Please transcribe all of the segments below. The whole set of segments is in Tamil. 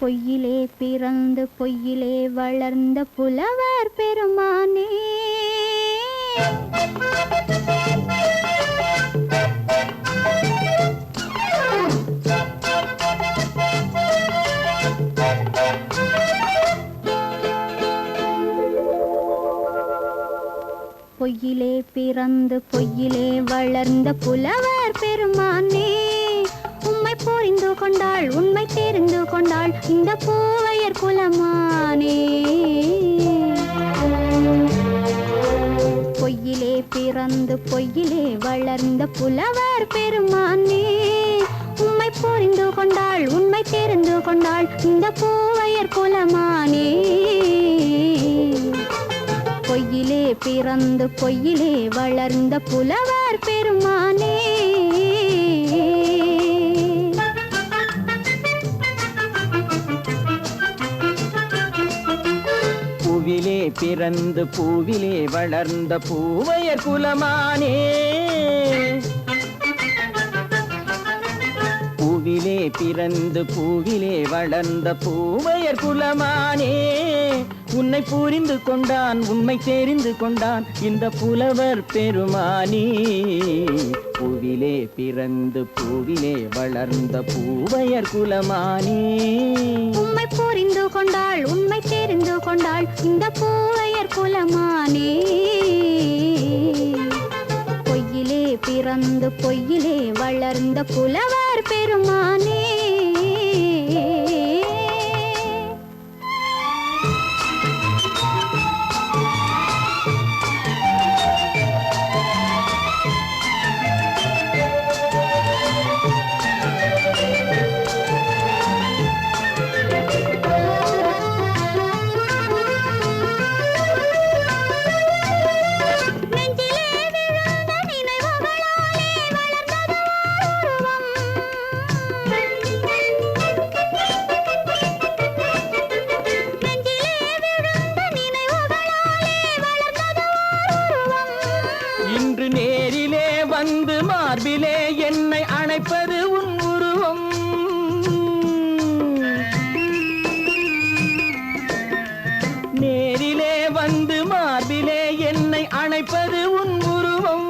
பொய்யிலே பிறந்து பொய்யிலே வளர்ந்த புலவர் பெருமானே பொய்யிலே பிறந்து பொய்யிலே வளர்ந்த புலவர் பெருமானே உம்மை புரிந்து கொண்டாள் உண்மை தெரிந்து கொண்டாள் இந்த பூவையர் குலமானே பொய்யிலே பிறந்து பொய்யிலே வளர்ந்த புலவர் பெருமானே உம்மை புரிந்து கொண்டாள் உண்மை தெரிந்து கொண்டாள் இந்த பூவையர் குலமானே பொய்யிலே பிறந்து பொய்யிலே வளர்ந்த புலவர் பெருமானே பூவிலே பிறந்து பூவிலே வளர்ந்த பூவையர் குலமானே பூவிலே பிறந்து பூவிலே வளர்ந்த பூவையர் குலமானே உன்னை புரிந்து கொண்டான் உண்மை தெரிந்து கொண்டான் இந்த புலவர் பெருமானே பூவிலே பிறந்து பூவிலே வளர்ந்த பூவையர் குலமானே உம்மை புரிந்து கொண்டாள் உண்மை தெரிந்து கொண்டாள் இந்த பூவையர் குலமானே பொய்யிலே பிறந்து பொய்யிலே வளர்ந்த புலவர் பெருமானே இன்று நேரிலே வந்து மார்பிலே என்னை அணைப்பது உன் உருவம் நேரிலே வந்து மார்பிலே என்னை அணைப்பது உன் உருவம்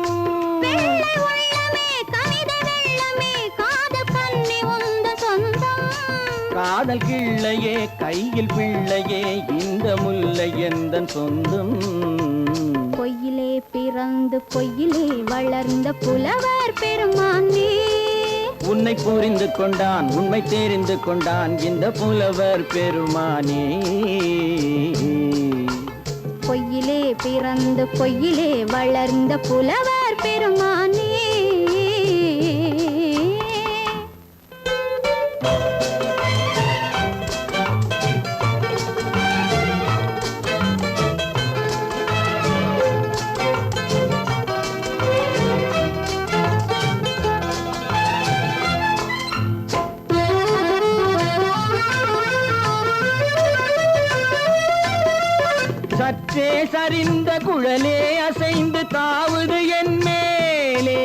காதல் கிள்ளையே கையில் பிள்ளையே இந்த முல்லை எந்தன் சொந்தம் பொய்யிலே பிறந்து பொய்யிலே வளர்ந்த புலவர் பெருமானே உன்னை புரிந்து கொண்டான் உண்மை தெரிந்து கொண்டான் இந்த புலவர் பெருமானே பொய்யிலே பிறந்து பொய்யிலே வளர்ந்த புலவர் பெருமானே சற்றே சரிந்த குழலே அசைந்து தாவுது என் மேலே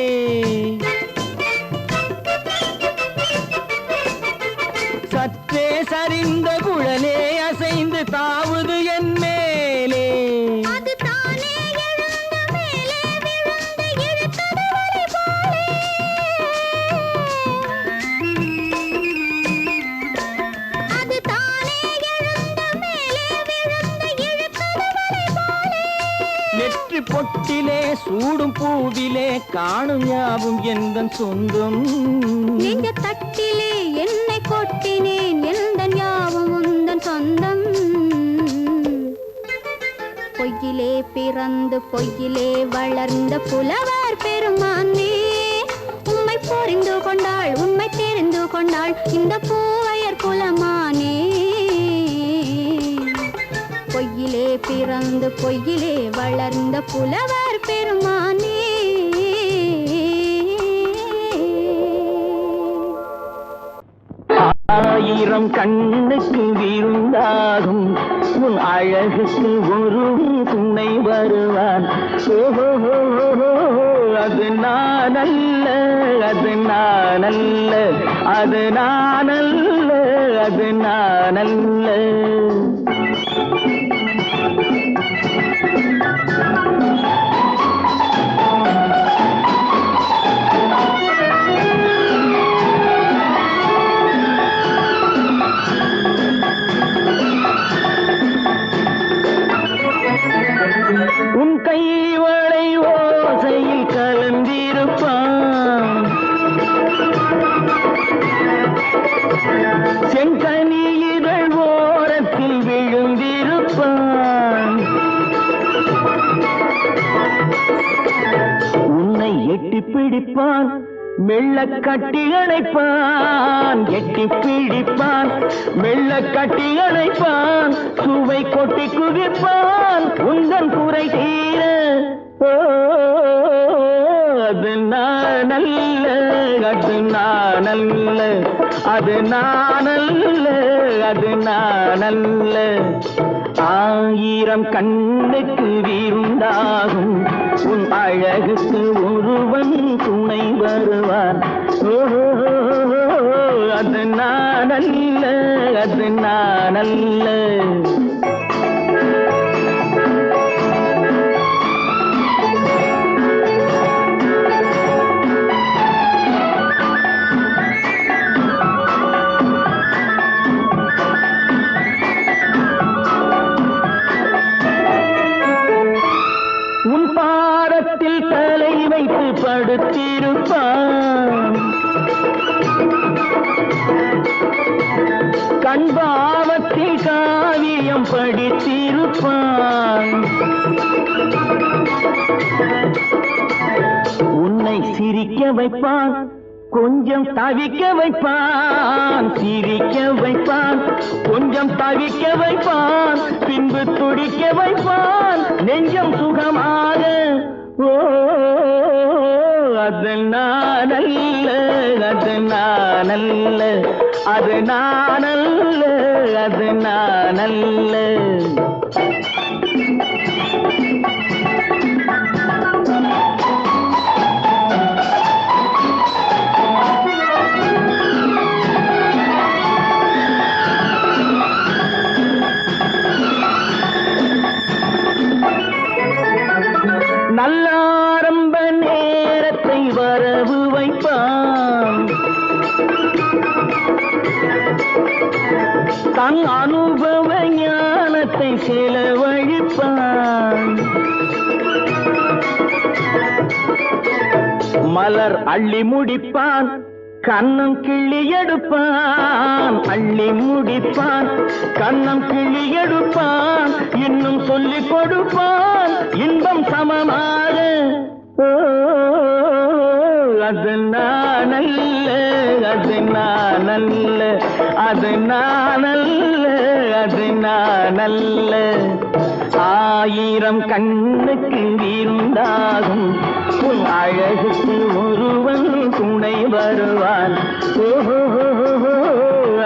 சற்றே சரிந்த குழலே அசைந்து தாவுது என் மேலே நெற்றி பொட்டிலே சூடும் பூவிலே காணும் யாவும் எந்தன் சொந்தம் நெஞ்ச தட்டிலே என்னை கொட்டினேன் எந்தன் யாவும் உந்தன் சொந்தம் பொய்யிலே பிறந்து பொய்யிலே வளர்ந்த புலவர் பெருமானே உம்மை புரிந்து கொண்டாள் உண்மை தெரிந்து கொண்டாள் இந்த பூவையர் குலமானே பொய்யிலே பிறந்து பொய்யிலே வளர்ந்த புலவர் பெருமானே ஆயிரம் கண்ணுக்கு விருந்தாகும் உன் அழகுக்கு ஒரு துணை வருவான் அது நானல்ல அது நானல்ல அது நானல்ல அது நானல்ல. உன் கைவளை ஓசையில் கலந்திருப்பான், செங்கனி இதழ் ஓரத்தில் விழுந்திருப்பான். உன்னை எட்டி பிடிப்பான், மெல்ல கட்டி அணைப்பான். எட்டி பிடிப்பான், மெல்ல கட்டி அணைப்பான். சுவை கொட்டி குவிப்பான் உந்தன் குறை தீர. அது நானல்ல, அது நானல்ல, அது நானல்ல, அது நானல்ல. ஆயிரம் கண்ணுக்கு விருந்தாகும் உன் அழகுக்கு ஒருவன் துணை வருவான். அது நானல்ல, அது நானல்ல. உன் பாதத்தில் தலை வைத்து படுத்திருப்பான், கண்பாவத்தில் காவியம் படித்திருப்பான். உன்னை சிரிக்க வைப்பான், கொஞ்சம் தவிக்க வைப்பான். சிரிக்க வைப்பான், கொஞ்சம் தவிக்க வைப்பான். பின்பு துடிக்க வைப்பான் நெஞ்சம் சுகமாக. ஓ அது நானல்ல, அது நானல்ல, அது நானல்ல, அது நானல்ல. நல்லாரம்ப நேரத்தை வரவு வைப்பான், தன் அனுபவ ஞானத்தை செலவழிப்பான். மலர் அள்ளி முடிப்பான், கண்ணம் கிள்ளி எடுப்பான். அள்ளி முடிப்பான், கண்ணம் கிள்ளி எடுப்பான். இன்னும் சொல்லிக் கொடுப்பான் இன்பம் சமமாக. அது நானல்ல, அது நானல்ல, அது நானல்ல, அது நானல்ல. ஆயிரம் கண்ணுக்கு விருந்தாகும் உன் அழகுக்கு ஒருவன் துணை வருவான்.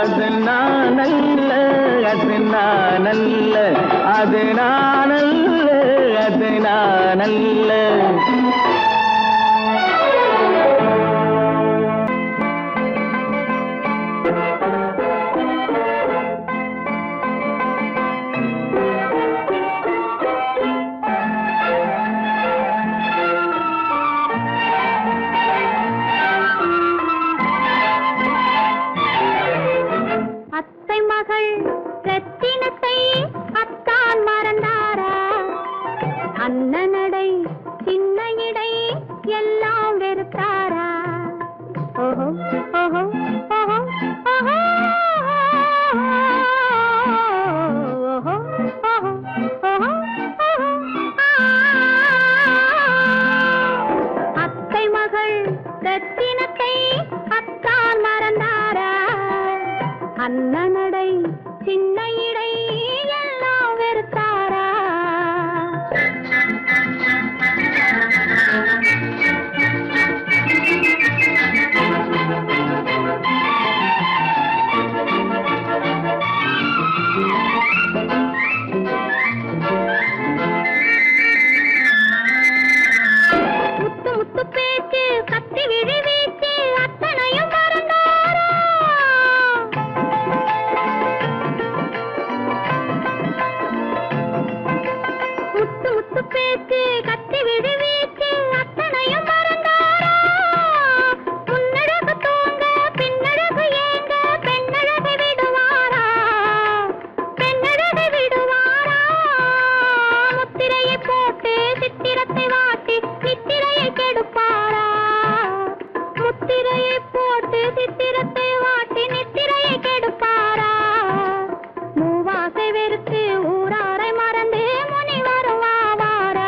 அது நானல்ல, அது நானல்ல, அது நானல்ல, அது நானல்ல. ரத்தினத்தை அத்தான் மறந்தாரா? அண்ணனடை சின்ன இடை எல்லாம் வெறுத்தாரா? ஓஹோ ஓஹோ ஓஹோ ஓஹோ ஓஹோ ஓஹோ ஓஹோ. அத்தை மகள் ரத்தினத்தை அத்தான் மறந்தாரா? அண்ணனடை சின்ன இடை எல்லாம் வெறுத்தாரா? கெடுப்பாரா முத்திரையை போட்டு சித்திரத்தை வாட்டி நித்திரையை கெடுப்பாரா மூவாசை வெறுத்து ஊராரை மறந்து முனி வருவாரா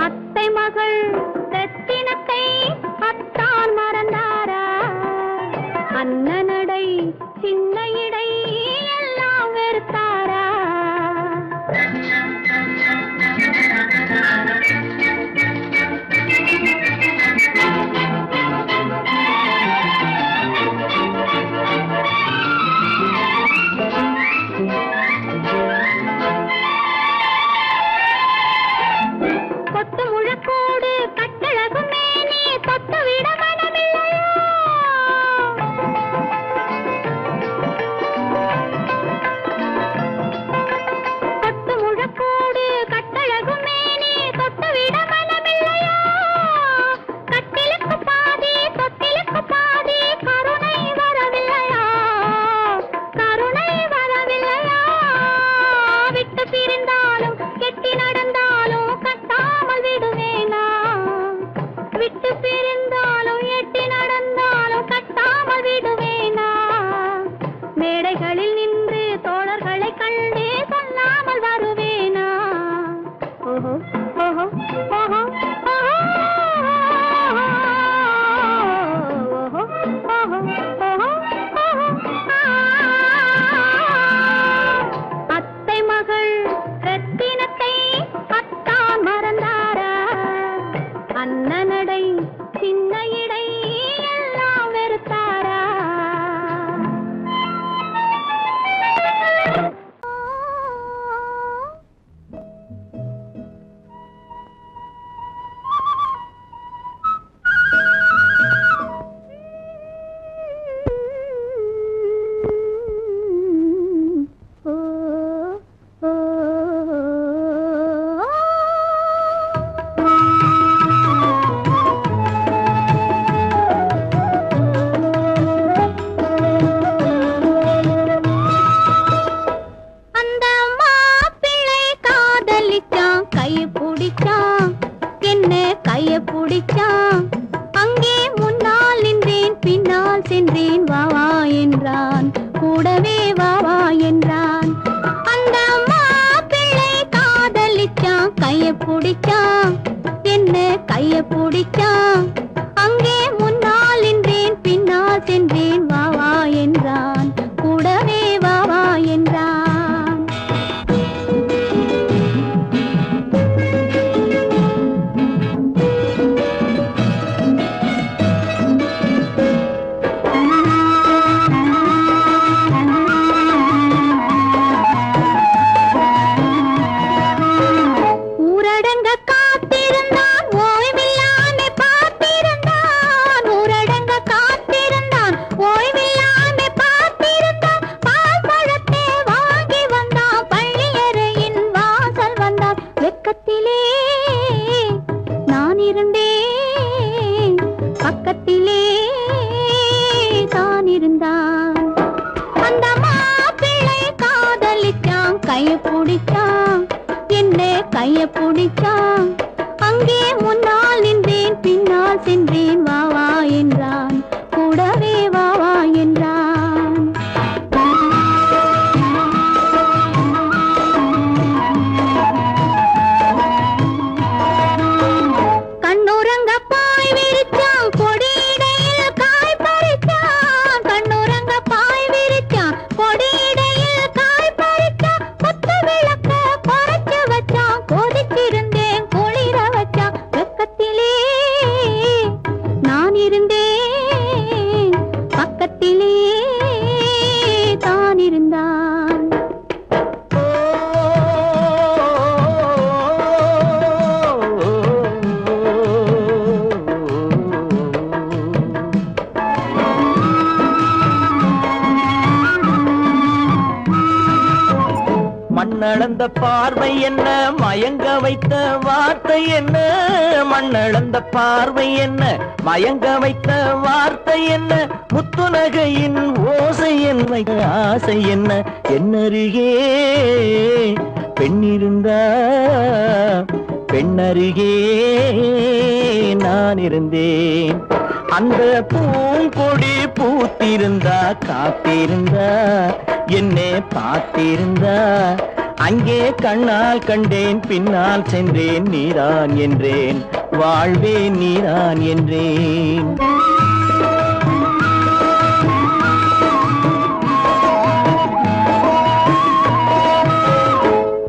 அத்தை மகள் ரத்தினத்தை அத்தான் மறந்தாரா அண்ணனடை சின்ன இடை எல்லாம் வெறுத்தாரா கொத்து முழக்கோடு கட்டழகு மேனி தொட்டு விட மனமில்லையோ கொத்து முழக்கோடு கட்டழகு மேனி தொட்டு விட மனமில்லையோ கட்டிலுக்கு பாதி தொட்டிலுக்கு பாதி கருணை வரவில்லையா கருணை வரவில்லையா விட்டு பிரிந்தாலும் கெட்டி நடந்தாலும் கட்டாமல் விடுவேனா விட்டு பிரிந்தாலும் எட்டி நடந்தாலும் கட்டாமல் விடுவேனா மேடைகளில் நின்று தோழர்களை கண்டு சொல்லாமல் வருவேனா ஓஹோ ஓஹோ ஓஹோ அத்தை மகள் ரத்தினத்தை அத்தான் மறந்தாரா அண்ணனடை சின்ன இடை எல்லாம் வெறுத்தாரா அந்த மாப்பிள்ளை காதலிச்சான் கைய பிடிச்சான் என்ன கைய பிடிச்சான் அங்கே முன்னால் நின்றேன் பின்னால் சென்றேன் வா வா என்றான் கூடவே வா வா என்றான் அந்த மாப்பிள்ளை காதலிச்சான் கைய பிடிச்சான் என்ன கைய பிடிச்சான் அங்கே முன்னால் நின்றேன் பின்னால் சென்றேன் வா வா என்றான் கூடவே வா வா என்றான் ஊரடங்க காத்திருந்தான் ஓய்வில்லாமே பார்த்திருந்தான் ஊரடங்க காத்திருந்தான் ஓய்வில்லாமே பார்த்திருந்தான் பால் பழத்தை வாங்கி வந்தான் பள்ளியறையின் வாசல் வந்தான் வெக்கத்திலே நான் இருந்தேன் பக்கத்திலே தான் இருந்தான் அந்த மாப்பிள்ளை காதலிச்சான் கைய பிடிச்சான் என்ன கைய பிடிச்சான் அங்கே முன்னால் நின்றேன் பின்னால் சென்றேன் வா வா என்றான் கூடவே வா வா என்றான் கண்ணுறங்க பாய் விரிச்சான் கொடியிடையில் காய் பறிச்சான் கண்ணுறங்க பாய் விரிச்சான் கொடியிடையில் காய் பறிச்சான் கொத்து விளக்க குறைச்சு வச்சான் கொதிச்சிருந்தேன் குளிர வச்சான் வெக்கத்திலே நான் இருந்தேன் பக்கத்திலே தான் இருந்தான் மண்ணளந்த பார்வை என்ன மயங்க வைத்த வார்த்தை என்ன மண்ணளந்த பார்வை என்ன மயங்க வைத்த வார்த்தை என்ன முத்துநகையின் ஓசை என்ன ஆசை என்ன என்னருகே பெண்ணிருந்தா பெண்ணருகே நான் இருந்தேன். அந்த பூங்கொடி பூத்திருந்தா காத்திருந்தா என்னை பார்த்திருந்தா அங்கே கண்ணால் கண்டேன் பின்னால் சென்றேன் நீரான் என்றேன் வாழ்வே நீரான் என்றேன்.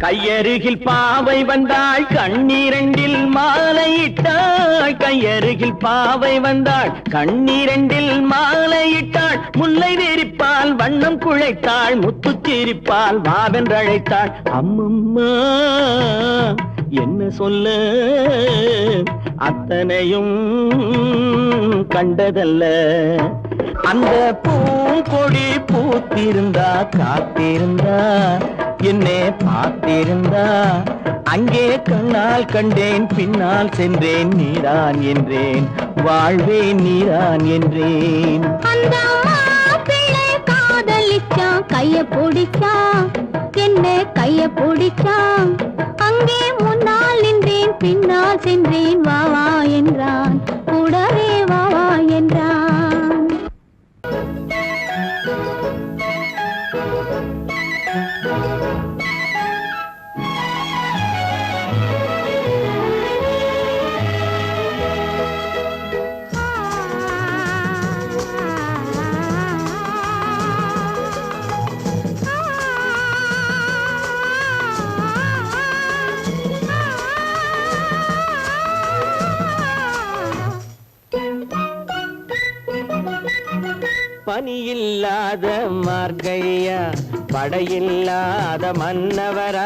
கையருகில் பாவை வந்தாள் கண்ணீரண்டில் மாலையிட்டாள். கையருகில் பாவை வந்தாள் கண்ணீரண்டில் மாலையிட்டாள். முல்லை வெறிப்பால் வண்ணம் குழைத்தாள் முத்து சிரிப்பால் வாவென்றழைத்தாள். அம்மம்மா என்ன சொல்ல அத்தனையும் கண்டதல்ல. அந்த பூங்கொடி பூத்திருந்தா காத்திருந்தா என்னை பார்த்திருந்தா அங்கே கண்ணால் கண்டேன் பின்னால் சென்றேன் நீரான் என்றேன் வாழ்வே நீரான் என்றேன். அந்த மாப்பிள்ளை காதலிச்சான் கைய பிடிச்சான் என்ன கைய பிடிச்சான். அங்கே முன்னால் நின்றேன் பின்னால் சென்றேன் வா வா என்றான் கூடவே வா வா என்றான். பனியில்லாத மார்கழியா படையில்லாத மன்னவரா.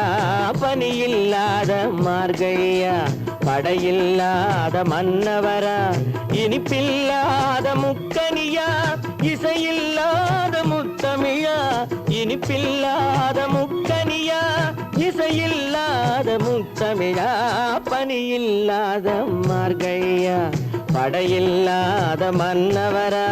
பனியில்லாத மார்கழியா படையில்லாத மன்னவரா. இனிப்பில்லாத முக்கனியா இசையில்லாத முத்தமிழா. இனிப்பில்லாத முக்கனியா இசையில்லாத முத்தமிழா. பனியில்லாத மார்கழியா படையில்லாத மன்னவரா.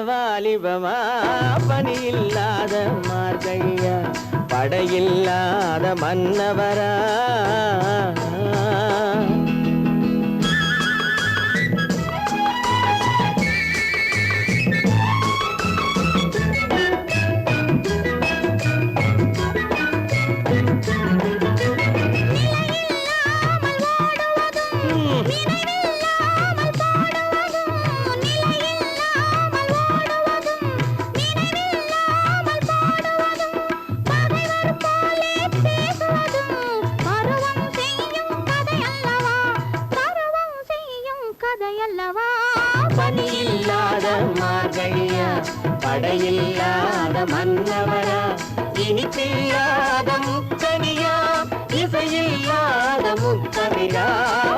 வாலிபமா. பனியில்லாத மார்கழியா படையில்லாத மன்னவரா. பனியில்லாத மார்கழியா படையில்லாத மன்னவரா. இனிப்பில்லாத முக்கனியா இசையில்லாத முத்தமிழா.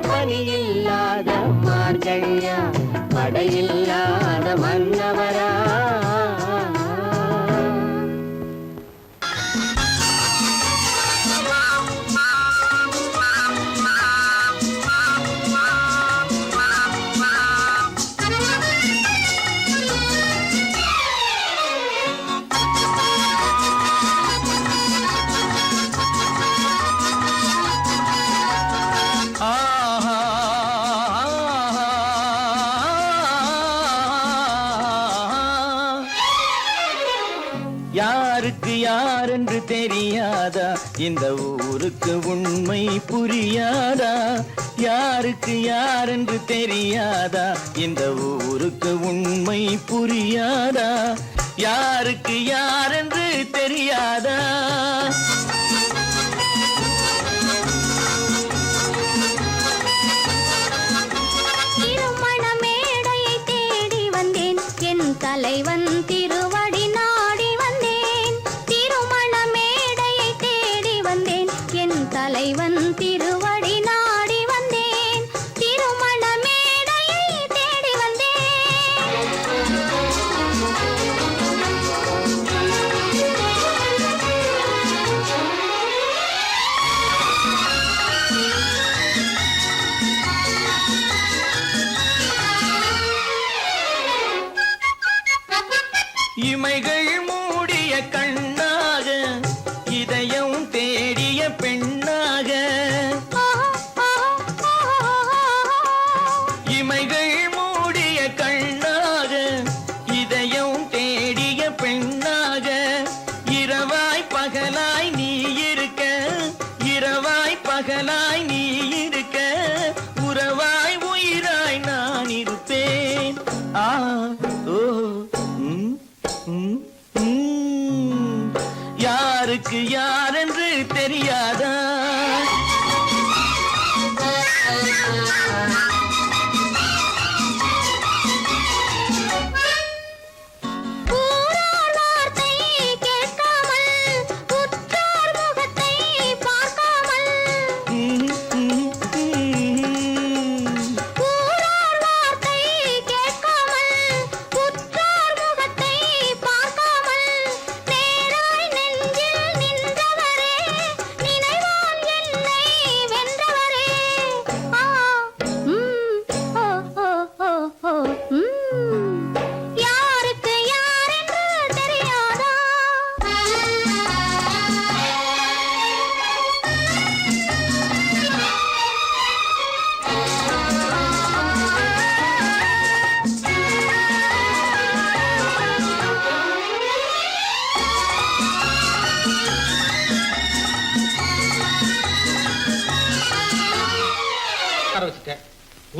பனியில்லாத மார்கழியா படையில்லாத மன்னவரா. தெரியாதா இந்த ஊருக்கு உண்மை புரியாதா யாருக்கு யாரென்று தெரியாதா இந்த ஊருக்கு உண்மை புரியாதா யாருக்கு யாரென்று தெரியாதா தலைவன் திருவடி நாடி வந்தேன் திருமண மேடையை தேடி வந்தேன் என் தலைவன் திருவடி நாடி வந்தேன் திருமண மேடையை தேடி இமைகள் மூடிய கண்ணாக இதயம் தேடிய பெண்ணாக இமைகள் மூடிய கண்ணாக இதயம் தேடிய பெண்ணாக இரவாய் பகலாய் நீ இருக்க இரவாய் பகலாய் நீ இருக்க உறவாய் உயிராய் நான் இருப்பேன் ஆ ஓ யாருக்கு யாரென்று தெரியாதா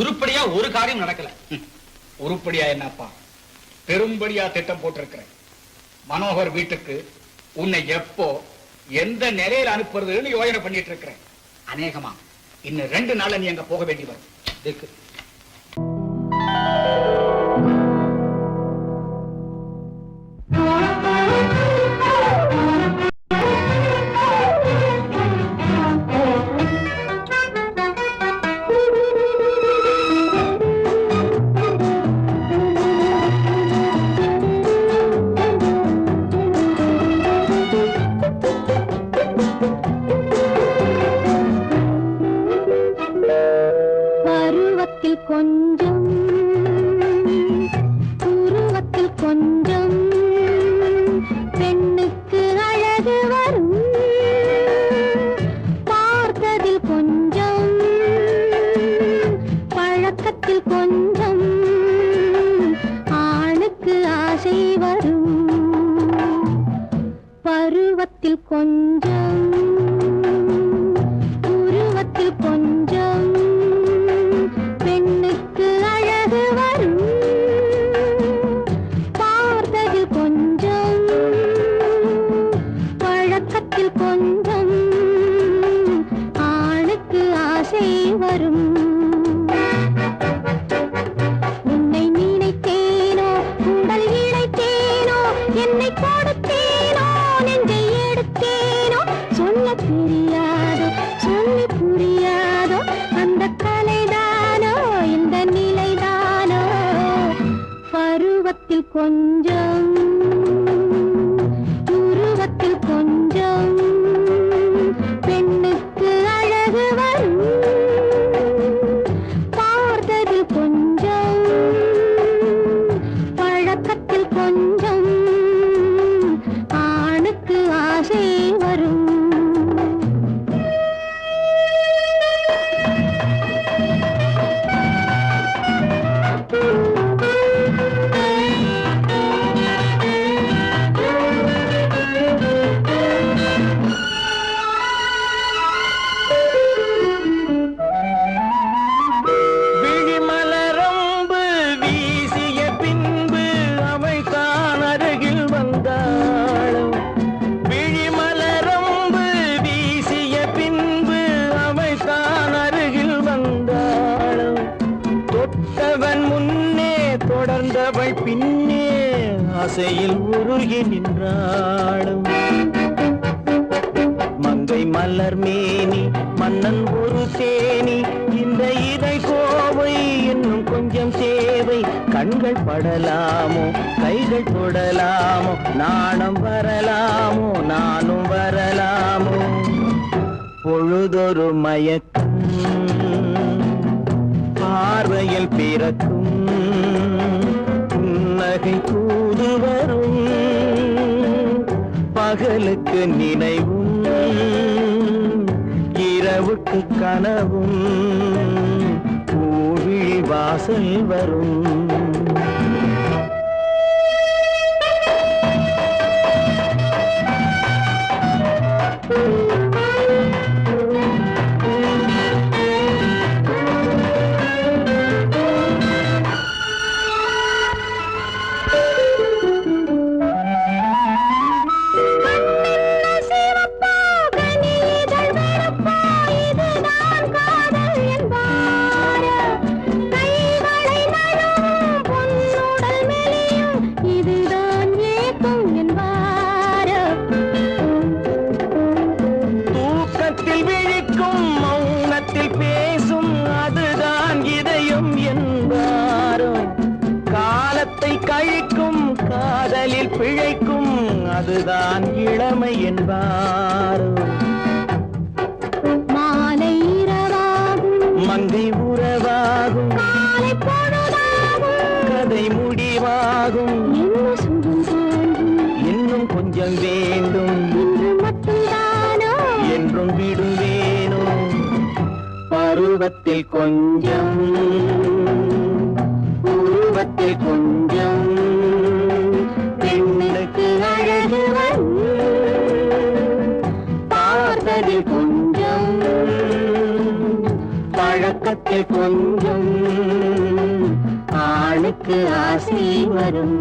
உருப்படியா ஒரு காரியம் நடக்கல. உருப்படியா என்னப்பா பெரும்படியா திட்டம் போட்டிருக்கிறேன். மனோகர் வீட்டுக்கு உன்னை எப்போ எந்த நிலையில அனுப்புறதுன்னு யோசனை பண்ணிட்டு இருக்கிறேன். அநேகமா இன்னும் 2 நாள்ல நீ அங்க போக வேண்டி வரும். இதுக்கு கொஞ்சம் உருவத்தில் கொஞ்சம் பெண்ணுக்கு அழகு வரும் பார்த்ததில் கொஞ்சம் பழக்கத்தில் கொஞ்சம் ஆணுக்கு ஆசை வரும் பருவத்தில் கொஞ்சம் உருவத்தில் கொஞ்சம் பெண்ணுக்கு அழகு வரும் பார்த்ததில் கொஞ்சம் பழக்கத்தில் கொஞ்சம் ஆணுக்கு ஆசை வரும் உன்னை நினைத்தேனோ உடல் இழைத்தேனோ என்னை கொடுத்தேனோ நெஞ்சை எடுத்தேனோ சொல்ல தெரியாதோ சொல்லி புரியாதோ அந்த கலைதானோ இந்த நிலைதானோ பருவத்தில் கொஞ்சம் உருவத்தில் கொஞ்சம் பெண்ணுக்கு அழகு வரும் பார்த்ததில் கொஞ்சம் பழக்கத்தில் கொஞ்சம் ஆணுக்கு ஆசை வரும் ஆசையில் உருகி நின்றாடும் மங்கை மலர் மேனி மன்னன் ஒரு தேனி இந்த இதை கோவை இன்னும் கொஞ்சம் சேவை கண்கள் படலாமோ கைகள் தொடலாமோ நாணம் வரலாமோ நானும் வரலாமோ பொழுதொரு மயக்கம் பார்வையில் பிறக்கும் புன்னகை தூது வரும் பகலுக்கு நினைவும் இரவுக்கு கனவும் பூவிழி வாசல் வரும் பிழைக்கும் அதுதான் இளமை என்பாரோ மாலை இரவாகும் மங்கை உறவாகும் காலை பொழுதாகும் கதை முடிவாகும் என்ன சுகம் தோன்றும் இன்னும் கொஞ்சம் வேண்டும் இன்று மட்டும்தானோ என்றும் விடுவேனோ பருவத்தில் கொஞ்சம் உருவத்தில் கொஞ்சம் பெண்ணுக்கு அழகு வரும் பார்த்ததில் கொஞ்சம் பழக்கத்தில் கொஞ்சம் ஆளுக்கு ஆசை வரும்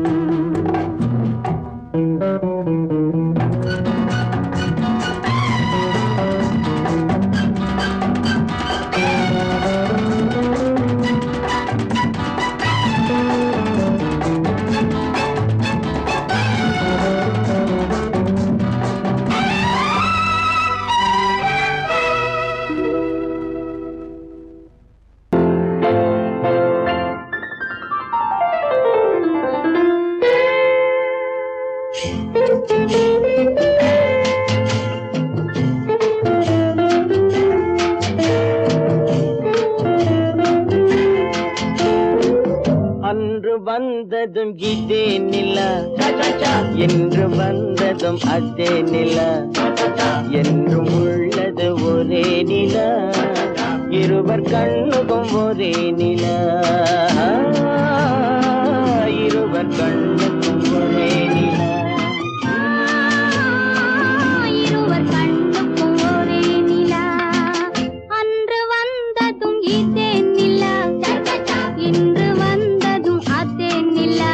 வந்ததும் இதே நிலா என்று வந்ததும் அதே நிலா என்றும் உள்ளது ஒரே நிலா இருவர் கண்ணுக்கும் ஒரே நிலா இருவர் கண்ணுக்கும் ஒரே நிலா இருவர் கண்ணுக்கும் ஒரே நிலா அன்று வந்ததும் இதே நிலா இன்று வந்ததும் அதே நிலா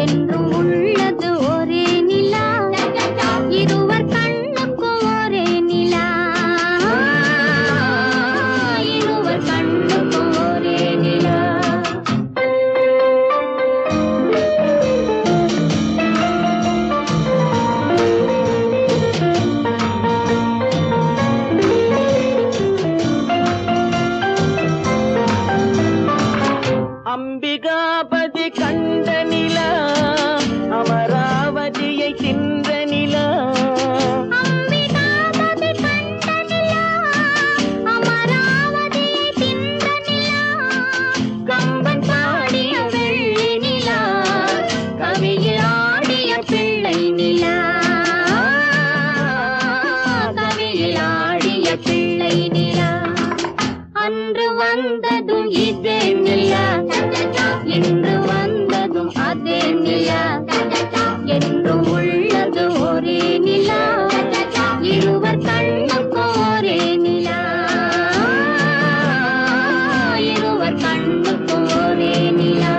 என்றும் உள்ளது ஒரே நிலா இருவர் கண்ணுக்கும் ஒரே நிலா இருவர் கண்ணுக்கும் ஒரே நிலா அம்பிகாபதி கண்ட நிலா அமராவதியை தின்ற நிலா அம்பிகாபதி கண்ட நிலா அமராவதியை தின்ற நிலா கம்பன் பாடிய வெள்ளி நிலா கவியில் ஆடிய பிள்ளை நிலா கவியில் ஆடிய பிள்ளை நிலா அன்று வந்ததும் இதே நிலா இன்று வந்ததும் அதே நிலா என்றும் உள்ளது ஒரே நிலா இருவர் கண்ணுக்கும் ஒரே நிலா இருவர் கண்ணுக்கும் ஒரே நிலா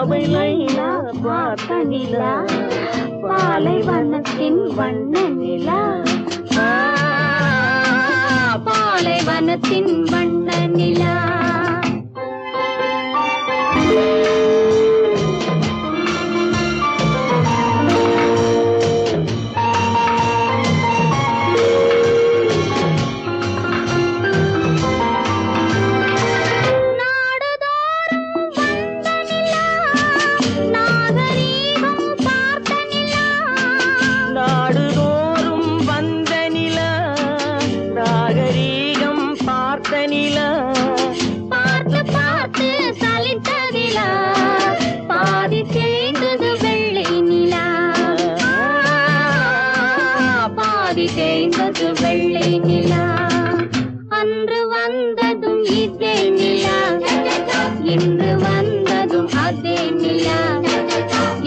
பாவை லைலா பார்த்த நிலா பாலைவனத்தின் வண்ண நிலா பாலைவனத்தின் வண்ண நிலா நாடுதோறும் வந்த நிலா நாகரீகம் பார்த்த நிலா பார்த்து பார்த்து சலித்த நிலா பாதி தேய்ந்தது வெள்ளை நிலா பாதி தேய்ந்தது வெள்ளை நிலா அன்று வந்ததும் இதே நிலா இன்று வந்ததும் அதே நிலா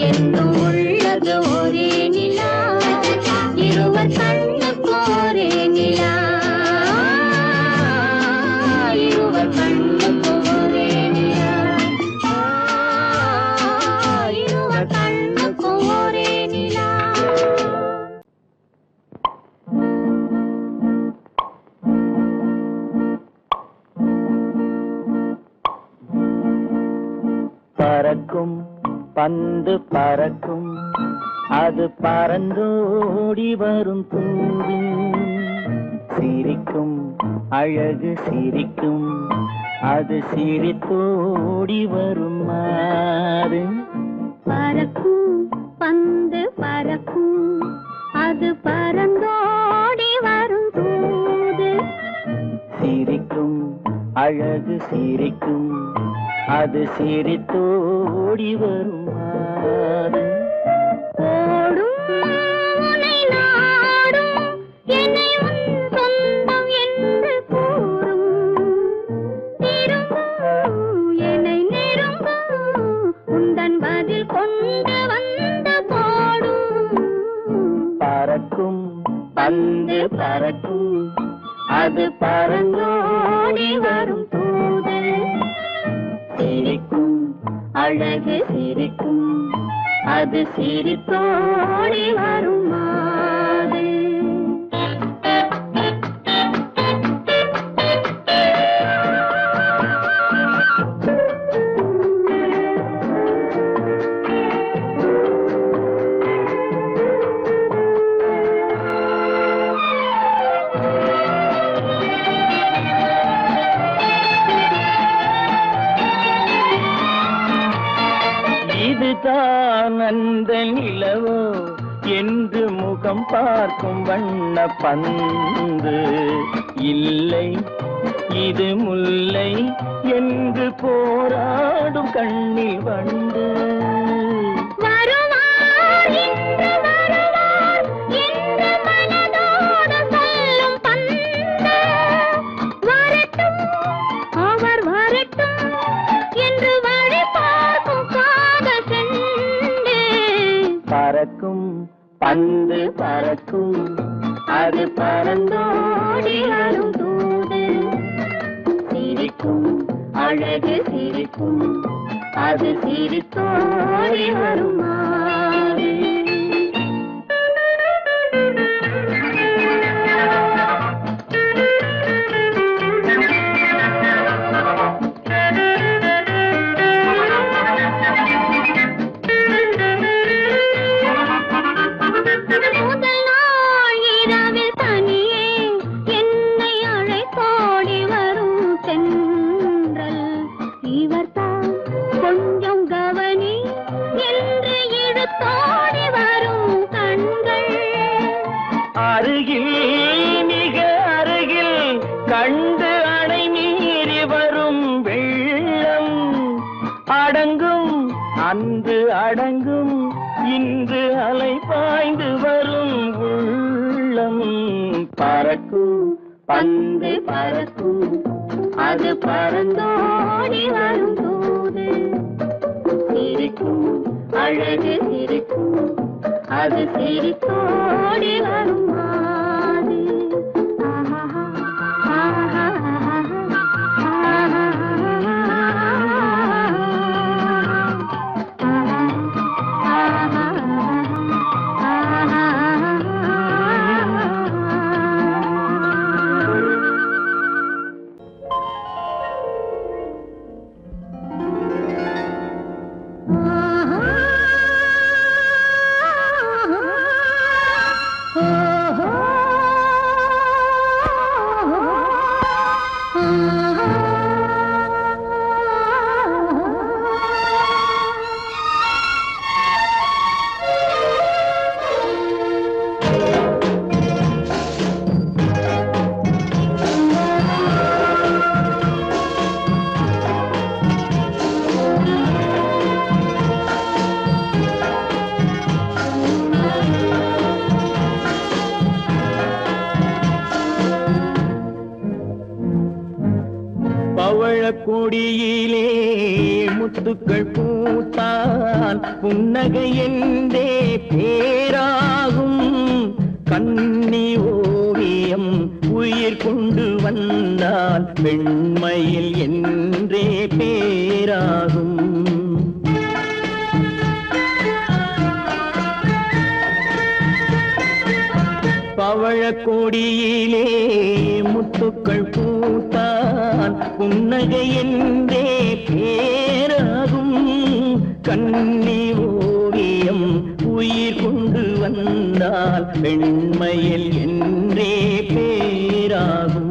என்றும் உள்ளது ஒரே நிலா இருவர் கண்ணுக்கு ஒரே நிலா இருவர் கண்ணுக்கு ஒரே நிலா இருவர் கண்ணுக்கு ஒரே நிலா பறக்கும் பந்து பறக்கும் அது பறந்தோடி வரும் தூது சிரிக்கும் அழகு சிரிக்கும் அது சிரித்தோடி வரும் மாறு பறக்கும் பந்து பறக்கும் அது பறந்தோடி வரும் தூது சிரிக்கும் அழகு சிரிக்கும் அது சிரித்தோடி வரும் மாறு ஓடும் உன்னை நாடும் என்னை உன் சொந்தம் என்று கூறும் திரும்பும் என்னை நெருங்கும் உந்தன் பதில் கொண்டு வந்த போடும் பறக்கும் பந்து பறக்கும் அது பறந்தோடி வரும் தூது சிரிக்கும் அழகு சிரிக்கும் அது சிரித்தோடி வரும் மாறு இதுதான் அந்த நிலவோ என்று முகம் பார்க்கும் வண்ண பந்து இல்லை இது முல்லை என்று போராடும் கண்ணில் வண்டு வருவார் இன்று வருவார் என்று மனதோடு சொல்லும் பந்து வரட்டும் அவர் வரட்டும் என்று வழி பார்க்கும் காதல் செண்டு பறக்கும் பந்து பறக்கும் அது பறந்தோடி வரும் தூது சிரிக்கும் அழகு சிரிக்கும் அது சிரித்தோடி வரும் மாறு முதல் நாள் இரவில் தனியே என்னை அழைத்தோடி வரும் தென்றல் இவர்தான் கொஞ்சம் கவனி என்று இழுத்தோடி வரும் கண்கள் அருகில் மிக அருகில் கண்டு அணை மீறி வரும் வெள்ளம் அடங்கும் அன்று அடங்கும் இன்று அலை பாய்ந்து வரும் உள்ளம் பறக்கும் பந்து பறக்கும் அது பறந்தோடி வரும் தூது சிரிக்கும் அழகு சிரிக்கும் அது சிரித்தோடி வரும் மாறு ஆஹா ஆஹா ஆஹா முத்துக்கள் பூத்தான் புன்னகை என்றே பேராகும். கன்னி ஓவியம் உயிர் கொண்டு வந்தால் பெண்மையில் என்றே பேராகும். பவழக்கொடியிலே முத்துக்கள் பூத்தான் புன்னகை என்றே பேராகும். கன்னி ஓவியம் உயிர் கொண்டு வந்தால் பெண்மையில் என்றே பேராகும்.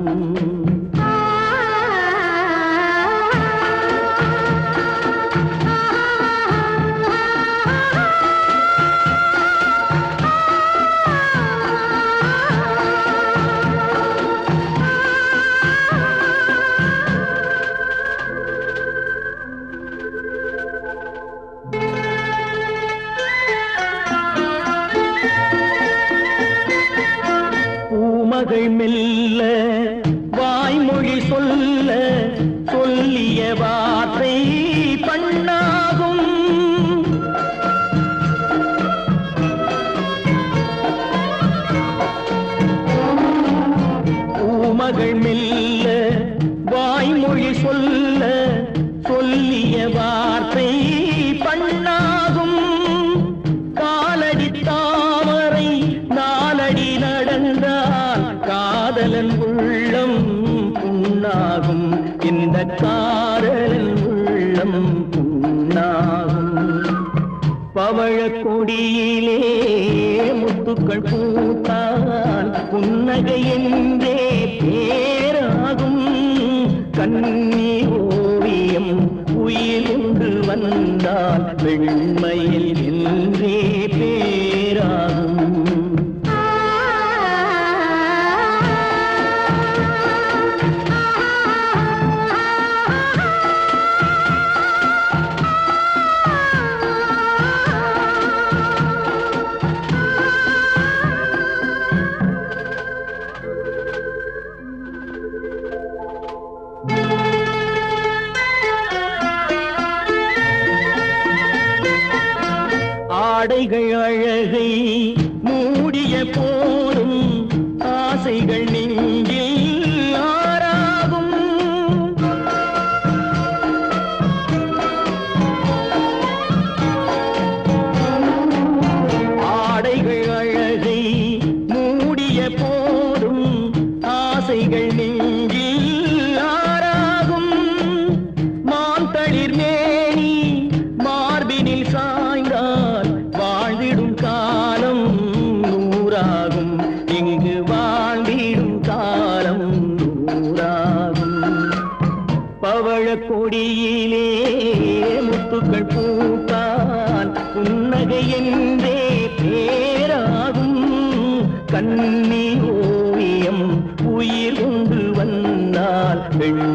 மகள் மெல்ல வாய்மொழி சொல்ல சொல்லிய வார்த்தை பண்ணாகும். பூமகள் மெல்ல வாய்மொழி சொல்ல சொல்லிய வார்த்தை பண்ணாகும். காலடி தாமரை நாலடி நடந்தால் காதலன் உள்ளம் புண்ணாகும். இந்த காதலன் உள்ளம் புண்ணாகும். பவழக்கொடியிலே முத்துக்கள் பூத்தால் புன்னகை என்றே பேராகும். கன்னி ஓவியம் உயிர் கொண்டு வந்தால் வெண்மையில் என்றே பேராகும். ஆடைகள் அழகை மூடிய போதும் ஆசைகள் நெஞ்சில் ஆறாகும். ஆடைகள் அழகை மூடிய போதும் ஆசைகள் நெஞ்சில் ஆறாகும். மான் தளிர் மேனி மார்பினில் சாய்ந்தால் வாழ்ந்திடும் காலம் நூறாகும். இங்கு வாழ்ந்திடும் காலம் நூறாகும். பவழக்கொடியிலே முத்துக்கள் பூத்தான் புன்னகை என்றே பேராகும். கன்னி ஓவியம் உயிர் கொண்டு வந்தால் பெண்